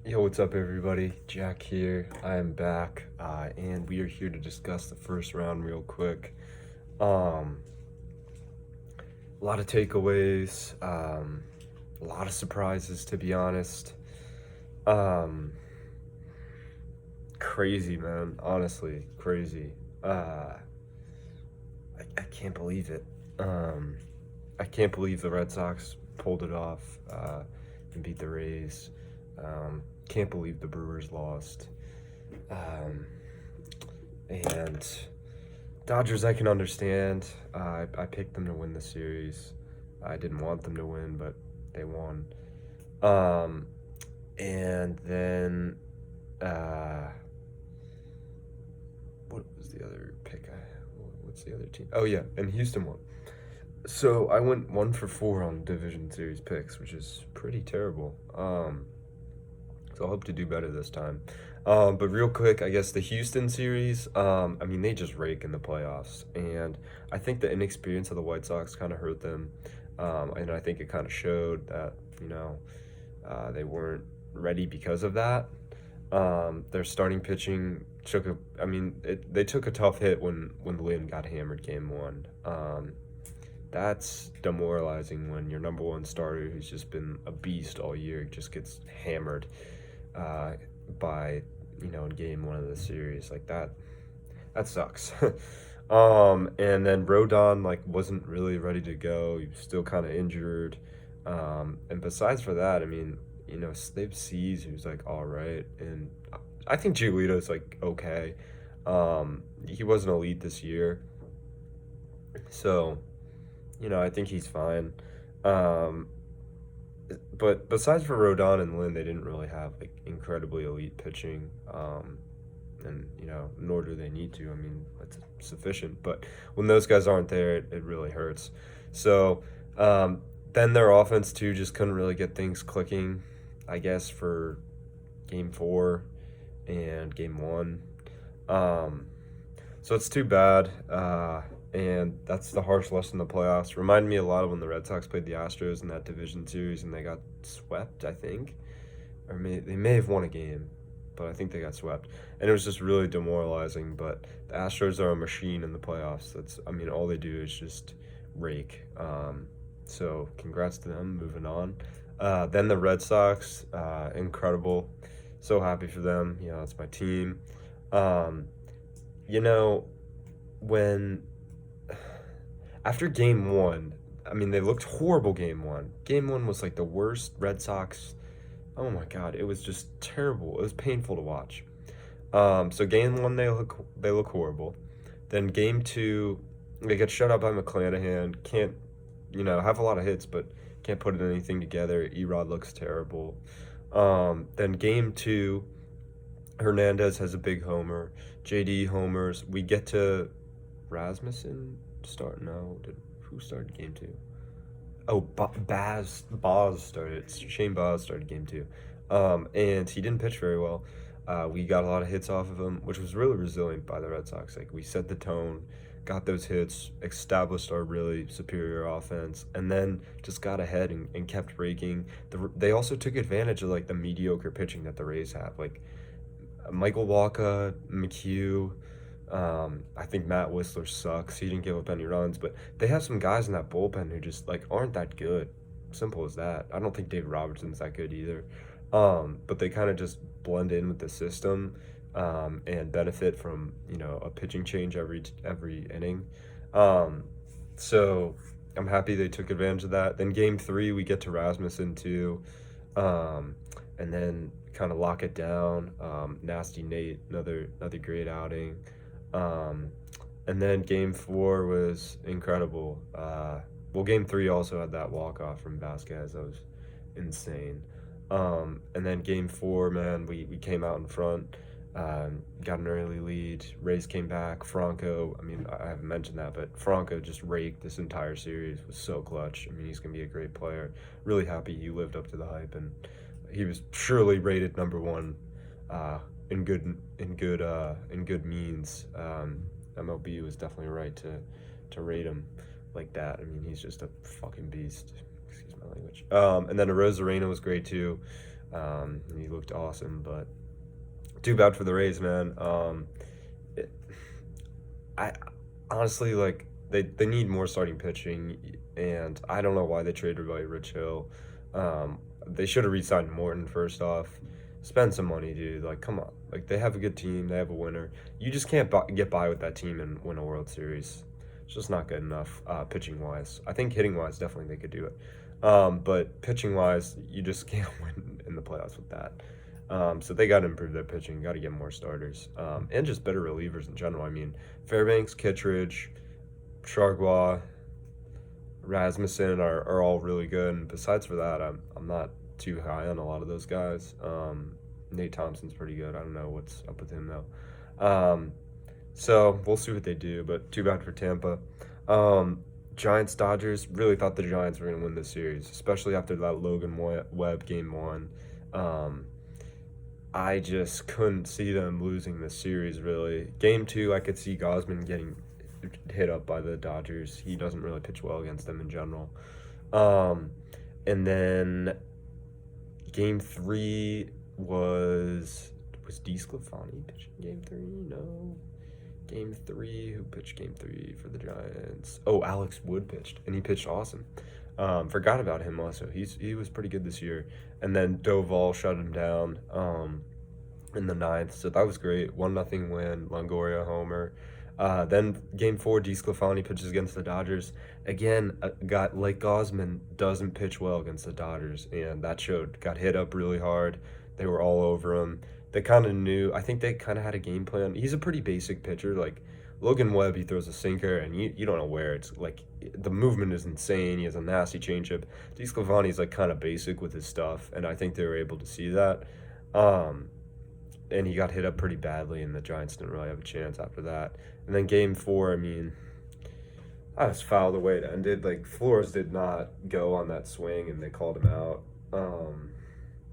Yo, what's up, everybody? Jack here. I am back, and we are here to discuss the first round real quick. Um, a lot of takeaways, a lot of surprises, to be honest. Um, Crazy, man. Honestly, crazy. I can't believe it. Um, I can't believe the Red Sox pulled it off and beat the Rays. Can't believe the Brewers lost. Um, and Dodgers, I can understand. I picked them to win the series. I didn't want them to win, but they won. Um, and then, uh, what was the other pick? What's the other team? Oh, yeah, and Houston won. So I went 1 for 4 on division series picks, which is pretty terrible. So I hope to do better this time. But real quick, I guess the Houston series, I mean, they just rake in the playoffs. And I think the inexperience of the White Sox kind of hurt them. And I think it kind of showed that, they weren't ready because of that. Their starting pitching they took a tough hit when Lynn got hammered game 1. That's demoralizing when your number one starter, who's just been a beast all year, just gets hammered uh, by in game 1 of the series like that. That sucks. And then Rodon wasn't really ready to go. He was still kind of injured. And besides for that, I mean, they have Cease, who's all right, and I think Giolito's okay. He wasn't elite this year, so I think he's fine. Um, but besides for Rodon and Lynn, they didn't really have incredibly elite pitching. And nor do they need to. I mean, that's sufficient. But when those guys aren't there, it really hurts. So then their offense too just couldn't really get things clicking, I guess, for game 4 and game 1. Um, so it's too bad. And that's the harsh lesson in the playoffs. Reminded me a lot of when the Red Sox played the Astros in that division series and they got swept, I think. They may have won a game, but I think they got swept. And it was just really demoralizing. But the Astros are a machine in the playoffs. All they do is just rake. So congrats to them, moving on. Then the Red Sox, incredible. So happy for them. It's my team. Um, you know, when after game 1, I mean, they looked horrible game 1. Game 1 was the worst Red Sox. Oh my God, it was just terrible. It was painful to watch. So game 1 they look horrible. Then game 2 they get shut out by McClanahan. Can't have a lot of hits, but can't put anything together. Erod looks terrible. Then game 2 Hernandez has a big homer. JD homers. We get to Rasmussen start. No, who started game 2? Oh, Boz started. Shane Boz started game 2, and he didn't pitch very well. We got a lot of hits off of him, which was really resilient by the Red Sox. We set the tone, got those hits, established our really superior offense, and then just got ahead and kept raking. They also took advantage of the mediocre pitching that the Rays have, Michael Wacha, McHugh. I think Matt Whistler sucks. He didn't give up any runs, but they have some guys in that bullpen who just aren't that good. Simple as that. I don't think Dave Robertson's that good either. But they kind of just blend in with the system, and benefit from a pitching change every inning. So I'm happy they took advantage of that. Then game 3 we get to Rasmussen too, and then kind of lock it down. Nasty Nate, another great outing. And then game 4 was incredible. Game 3 also had that walk-off from Vasquez. That was insane. And then game 4, man, we came out in front, got an early lead. Rays came back. Franco, I haven't mentioned that, but Franco just raked this entire series, was so clutch. He's going to be a great player. Really happy he lived up to the hype, and he was surely rated number 1 in good means. MLB was definitely right to rate him like that. He's just a fucking beast. Excuse my language. And then Arozarena was great too. He looked awesome, but too bad for the Rays, man. It, I honestly like they need more starting pitching, and I don't know why they traded away Rich Hill. They should have re-signed Morton first off. Spend some money, dude. Like, come on. Like, they have a good team. They have a winner. You just can't get by with that team and win a World Series. It's just not good enough, pitching wise. I think hitting wise, definitely they could do it. But pitching wise, you just can't win in the playoffs with that. So they got to improve their pitching, got to get more starters, and just better relievers in general. I mean, Fairbanks, Kittredge, Chargois, Rasmussen are all really good. And besides for that, I'm not too high on a lot of those guys. Nate Thompson's pretty good. I don't know what's up with him though. So we'll see what they do, but too bad for Tampa. Giants Dodgers, really thought the Giants were going to win this series, especially after that Logan Webb game one. I just couldn't see them losing this series, really. Game two, I could see Gosman getting hit up by the Dodgers. He doesn't really pitch well against them in general. And then game three was DeSclafani pitching game three? No. Game three, who pitched game three for the Giants? Oh, Alex Wood pitched, and he pitched awesome. Forgot about him also. He was pretty good this year. And then Doval shut him down in the ninth, so that was great. 1-0 win, Longoria homer. Then game four, DeSclafani pitches against the Dodgers. Again, like Gosman doesn't pitch well against the Dodgers, and that showed. Got hit up really hard. They were all over him. They kind of knew. I think they kind of had a game plan. He's a pretty basic pitcher. Like Logan Webb, he throws a sinker, and you don't know where. It's like the movement is insane. He has a nasty changeup. DeSclafani's like kind of basic with his stuff, and I think they were able to see that. And he got hit up pretty badly, and the Giants didn't really have a chance after that. And then game four, I mean, I was fouled the way it ended. Like, Flores did not go on that swing, and they called him out.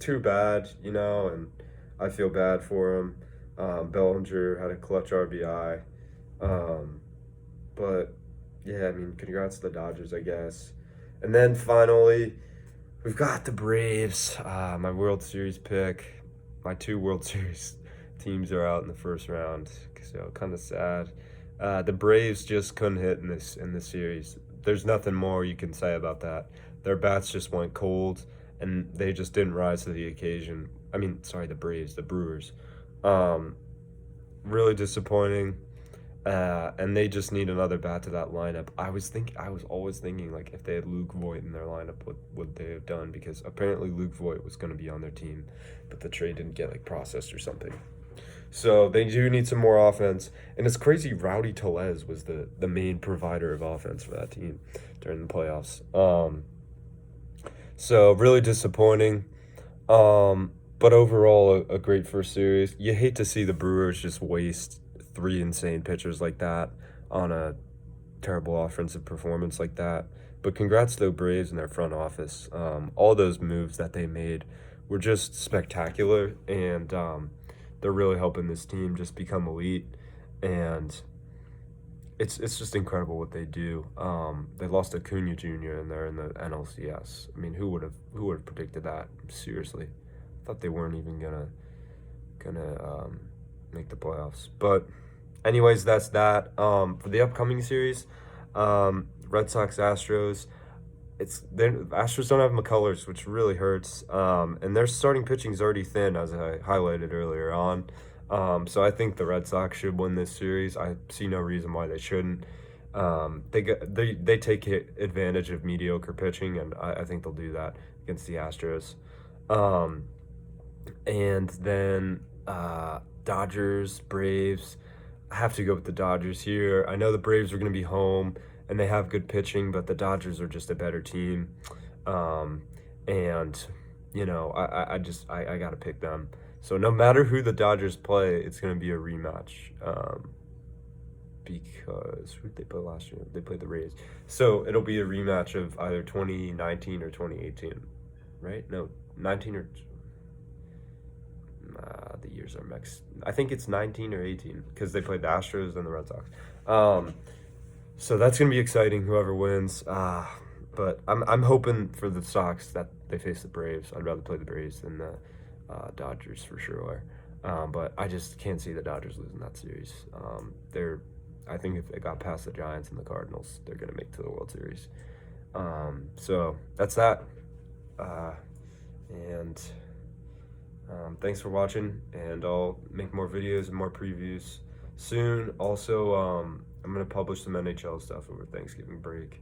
Too bad, and I feel bad for him. Bellinger had a clutch RBI. But, yeah, I mean, congrats to the Dodgers, I guess. And then finally, we've got the Braves, my World Series pick. My 2 World Series teams are out in the first round, so kind of sad. The Braves just couldn't hit in this series. There's nothing more you can say about that. Their bats just went cold, and they just didn't rise to the occasion. I mean, sorry, the Braves, the Brewers. Really disappointing. And they just need another bat to that lineup. I was always thinking, like, if they had Luke Voit in their lineup, what would they have done? Because apparently Luke Voit was going to be on their team, but the trade didn't get, like, processed or something. So they do need some more offense. And it's crazy, Rowdy Tellez was the main provider of offense for that team during the playoffs. So really disappointing. But overall, a great first series. You hate to see the Brewers just waste 3 insane pitchers like that on a terrible offensive performance like that. But congrats to the Braves and their front office. All those moves that they made were just spectacular, and they're really helping this team just become elite. And it's just incredible what they do. They lost Acuna Jr. and they're in the NLCS. I mean, who would have predicted that? Seriously, I thought they weren't even gonna make the playoffs. But anyways, that's that. For the upcoming series, Red Sox Astros. Astros don't have McCullers, which really hurts. And their starting pitching is already thin, as I highlighted earlier on. So I think the Red Sox should win this series. I see no reason why they shouldn't. They take advantage of mediocre pitching, and I think they'll do that against the Astros. And then Dodgers, Braves. I have to go with the Dodgers here. I know the Braves are going to be home, and they have good pitching, but the Dodgers are just a better team. And, I got to pick them. So no matter who the Dodgers play, it's going to be a rematch. Because who did they play last year? They played the Rays. So it'll be a rematch of either 2019 or 2018, right? No, 19 or... the years are mixed. I think it's 19 or 18 because they played the Astros and the Red Sox. So that's gonna be exciting. Whoever wins, but I'm hoping for the Sox that they face the Braves. I'd rather play the Braves than the Dodgers for sure. But I just can't see the Dodgers losing that series. I think if they got past the Giants and the Cardinals, they're gonna make it to the World Series. So that's that. And thanks for watching, and I'll make more videos and more previews soon. Also, I'm gonna publish some NHL stuff over Thanksgiving break.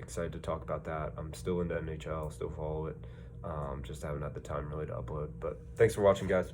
Excited to talk about that. I'm still into NHL, still follow it. Just haven't had the time really to upload. But thanks for watching, guys.